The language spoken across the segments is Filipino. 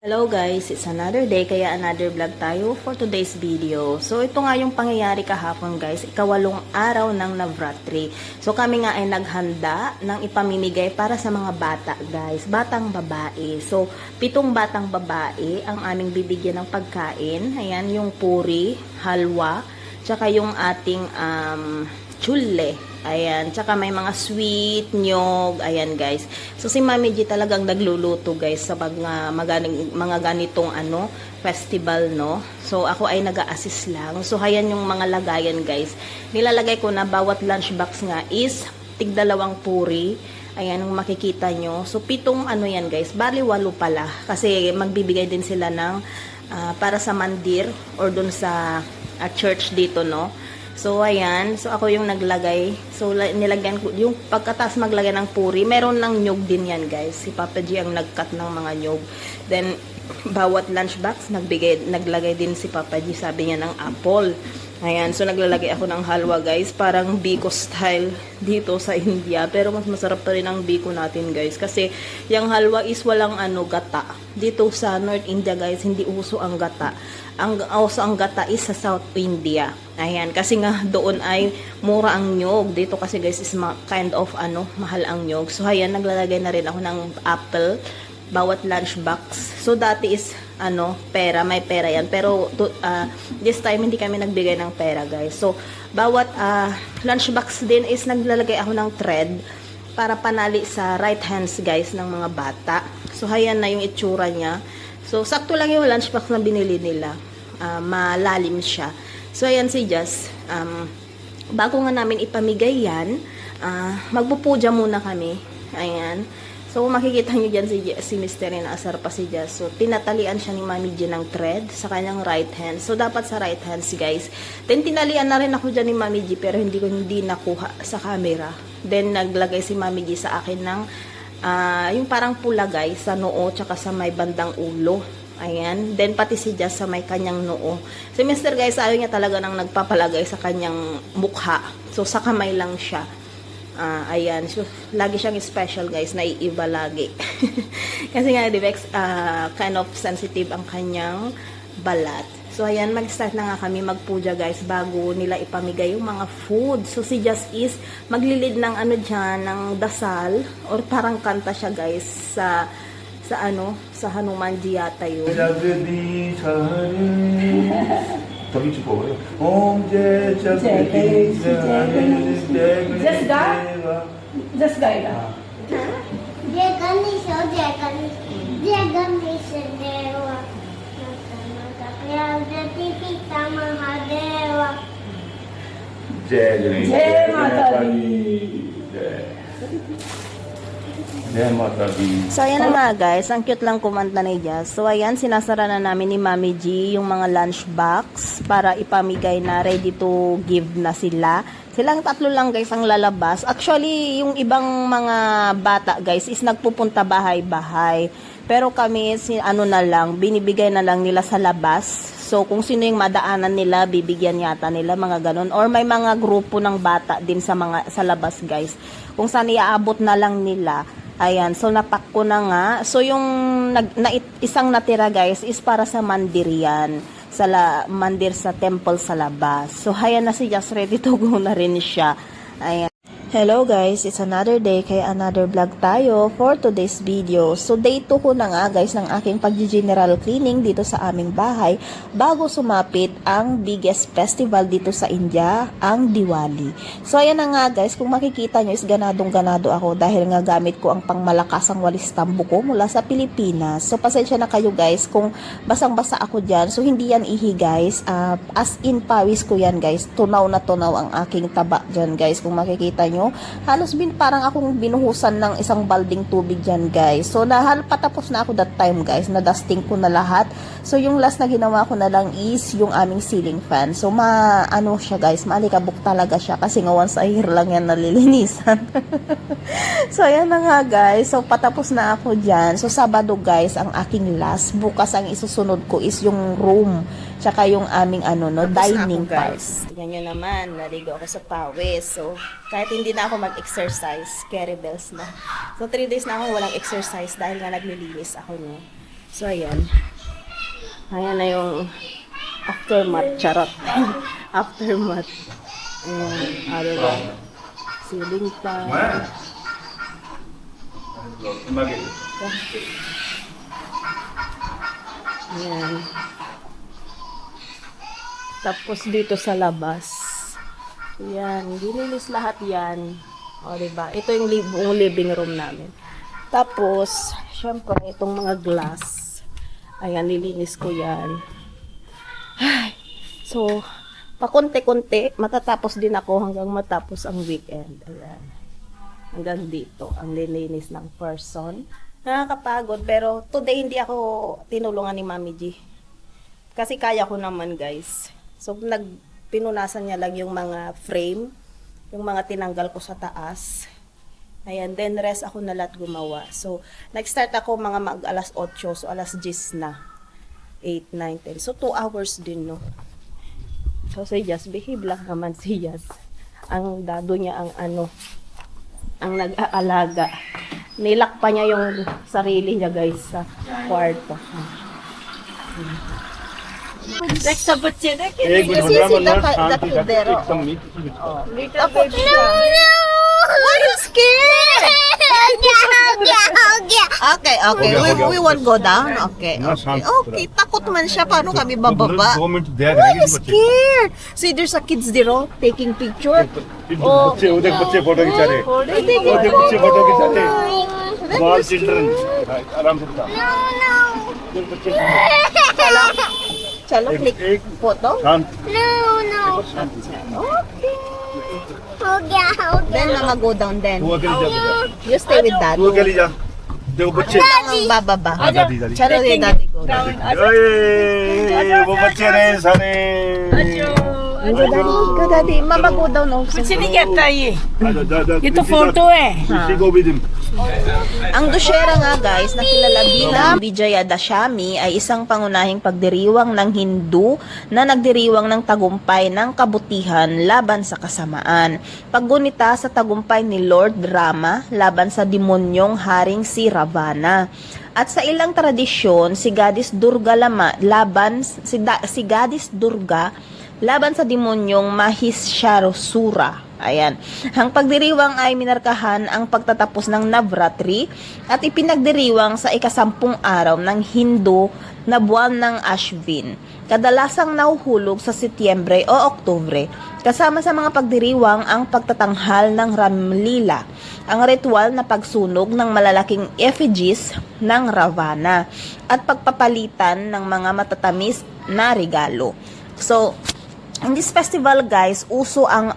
Hello guys, it's another day kaya another vlog tayo for today's video. So ito nga yung pangyayari kahapon guys, ikawalong araw ng Navratri. So kami nga ay naghanda ng ipamimigay para sa mga bata guys, batang babae. So 7 batang babae ang aming bibigyan ng pagkain. Ayan yung puri, halwa, tsaka yung ating chule. Ayan, tsaka may mga sweet, nyog, ayan guys. So si Mami G talagang nagluluto guys sa mga ganitong festival, no. So ako ay nag-a-assist lang. So ayan yung mga lagayan guys. Nilalagay ko na bawat lunchbox nga is tig-2 puri. Ayan yung makikita nyo. So 7 yan guys. Bali 8 pala. Kasi magbibigay din sila ng para sa mandir or dun sa church dito, no. So, ayan. So, ako yung naglagay. So, nilagyan ko, yung pagkatas maglagay ng puri, meron ng nyog din yan, guys. Si Papa G ang nagcut ng mga nyog. Then, bawat lunchbox, naglagay din si Papa G, sabi niya, ng apple. Ayan. So, naglalagay ako ng halwa, guys. Parang biko style dito sa India. Pero, mas masarap pa rin ang biko natin, guys. Kasi, yung halwa is walang gata. Dito sa North India, guys, hindi uso ang gata. Ang gata is sa South India. Ayan, kasi nga doon ay mura ang nyog. Dito kasi guys is kind of mahal ang nyog. So ayan, naglalagay na rin ako ng apple bawat lunchbox. So dati is pera, may pera yan. Pero this time hindi kami nagbigay ng pera, guys. So bawat lunchbox din is naglalagay ako ng thread para panali sa right hands, guys, ng mga bata. So ayan na yung itsura niya. So sakto lang yung lunchbox na binili nila. Malalim siya. So, ayan si Jazz. Bago nga namin ipamigay yan, magpupuja muna kami. Ayan. So, makikita nyo dyan si Mr. Inaasar pa si Jazz. So, tinatalian siya ni Mami G ng thread sa kanyang right hand. So, dapat sa right hands, guys. Then, tinalian na rin ako dyan ni Mami G, pero hindi nakuha sa camera. Then, naglagay si Mami G sa akin ng yung parang pula, guys, sa noo, tsaka sa may bandang ulo. Ayan. Then, pati si Jazz sa may kanyang noo. Si Mr. guys, ayaw niya talaga nang nagpapalagay sa kanyang mukha. So, sa kamay lang siya. Ayan. So, lagi siyang special, guys. Naiiba lagi. Kasi nga, di ba, kind of sensitive ang kanyang balat. So, ayan. Mag-start na nga kami magpuja, guys, bago nila ipamigay yung mga food. So, si Jazz is maglilid ng dyan, ng dasal. Or parang kanta siya, guys, sa Hanumanji yata yun. 저기 보고요. 옴제 저기 Just guide. Jai Ganesha, Jai Ganesha, Jai Ganesha Deva, Prajapati Pita Mahadeva. जय गणेश जय माता दी। जय माता दी। So, ayan na nga guys. Ang cute lang kumanta ni Jazz. So, ayan, sinasara na namin ni Mami G yung mga lunchbox para ipamigay na, ready to give na sila. Silang 3 lang guys ang lalabas. Actually, yung ibang mga bata guys is nagpupunta bahay-bahay. Pero kami, na lang, binibigay na lang nila sa labas. So, kung sino yung madaanan nila, bibigyan yata nila, mga ganun. Or may mga grupo ng bata din sa labas guys. Kung saan iaabot na lang nila. Ayan, so napak ko na nga. So yung isang natira guys is para sa mandir yan. Mandir sa temple sa labas. So ayan na si Jazz, ready to go na rin siya. Ayan. Hello guys, it's another day kaya another vlog tayo for today's video. So day 2 ko na nga guys ng aking pag-general cleaning dito sa aming bahay bago sumapit ang biggest festival dito sa India, ang Diwali. So ayan na nga guys, kung makikita nyo is ganadong-ganado ako dahil nga gamit ko ang pangmalakasang walis tambo ko mula sa Pilipinas. So pasensya na kayo guys kung basang-basa ako dyan. So hindi yan ihi guys, as in pawis ko yan guys. Tunaw na tunaw ang aking taba dyan guys kung makikita nyo. Halos parang akong binuhusan ng isang balding tubig dyan guys. So patapos na ako that time guys, na-dusting ko na lahat. So yung last na ginawa ko na lang is yung aming ceiling fan. So siya guys, maalikabok talaga siya kasi nga once a year lang yan nalilinisan. So ayan na nga guys, so patapos na ako dyan. So Sabado guys ang aking last. Bukas ang isusunod ko is yung room, tsaka yung aming dining part. Tingnan nyo naman, naligo ako sa pawis. So kahit hindi na ako mag-exercise, carry bells na. So 3 days na ako walang exercise dahil nga naglilinis ako, no. So, ayan. Ayan na yung aftermath. Charot. Aftermath. Ayan. Ano ba? Ceiling fan. Ayan. Tapos dito sa labas. Ayan. Dinilis lahat yan. O, diba? Ito yung buong living room namin. Tapos, syempre, itong mga glass. Ayan, nilinis ko yan. Ay, so, pakunti-kunti, matatapos din ako hanggang matapos ang weekend. Ayan. Hanggang dito, ang lilinis ng person. Nakakapagod, pero today hindi ako tinulungan ni Mami G. Kasi kaya ko naman, guys. So, pinunasan niya lang yung mga frame, yung mga tinanggal ko sa taas. Ayan, then rest ako na lahat gumawa. So, nag-start ako mga alas 8, so alas 10 na. 8, 9, 10. So, 2 hours din, no? So, si Jazz, behave lang naman si Jazz. Ang dado niya, ang nag-aalaga. Nilak pa niya yung sarili niya, guys, sa kwarto. Sa बच्चे ना कि एक minute Kasi हो sila गया शांति से dakidero. एकदम meet little baby siya. Why you scared? Okay, okay. We won't go down. Okay, ना okay. शांत Okay, takot man siya. Paano kami bababa? 2 मिनट दिया Why करेंगे you scared? See, there's a kids there, oh, taking picture. Oh. बच्चे उधर बच्चे फोटो खिंचा रहे उधर बच्चे फोटो खिंचा रहे स्मॉल चिल्ड्रन आराम से उधर बच्चे Chalo, click एक photo. शांत Okay. हो गया हो गया Then, mama go down then. तू अकेली जा You stay with dad. तू अकेली जा देखो बच्चे Lang ang bababa. दादी दादी Chalo, daddy go. ओए वो बच्चे रहे सारे Go, daddy. Go, daddy. Mama go down also. कुछ नहीं कहता ये ये तो किसी फोटो है को भी दिन Ang Dusyera nga guys, na kilala bilang Vijaya Dashami ay isang pangunahing pagdiriwang ng Hindu na nagdiriwang ng tagumpay ng kabutihan laban sa kasamaan. Paggunita sa tagumpay ni Lord Rama laban sa demonyong haring si Ravana. At sa ilang tradisyon, si Goddess Durga si Goddess Durga laban sa demonyong Mahishasura. Ayan. Ang pagdiriwang ay minarkahan ang pagtatapos ng Navratri at ipinagdiriwang sa ika-10 araw ng Hindu na buwan ng Ashvin. Kadalasang nahuhulog sa Setyembre o Oktubre. Kasama sa mga pagdiriwang ang pagtatanghal ng Ramlila, ang ritual na pagsunog ng malalaking effigies ng Ravana at pagpapalitan ng mga matatamis na regalo. So, in this festival guys, uso ang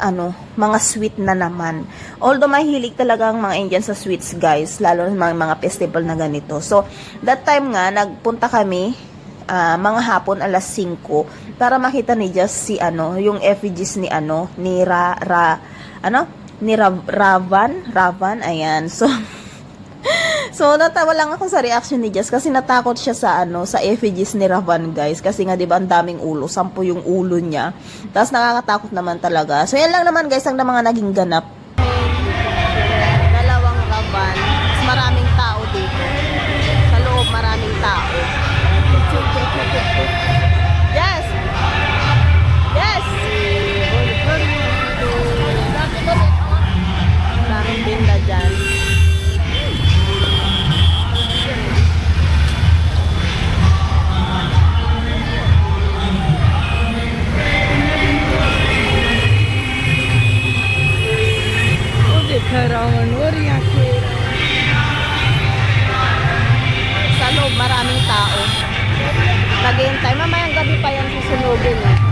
mga sweet na naman. Although mahilig talaga ang mga Indian sa sweets guys, lalo na mga festival na ganito. So, that time nga, nagpunta kami mga hapon alas 5 para makita ni Just si yung effigies ni Ravan, ayan. So, natawa lang ako sa reaction ni Jess kasi natakot siya sa effigies ni Ravan, guys. Kasi nga, di ba, ang daming ulo. 10 yung ulo niya. Tapos, nakakatakot naman talaga. So, yan lang naman, guys, ang mga naging ganap. Dalawang Ravan. Mas maraming tao dito. Sa loob, maraming tao. Yes! Yes! Daming binda dyan. Rawan और यहाँ के Sa loob, maraming tao. Naghihintay. Mamayang gabi pa yan susunugin.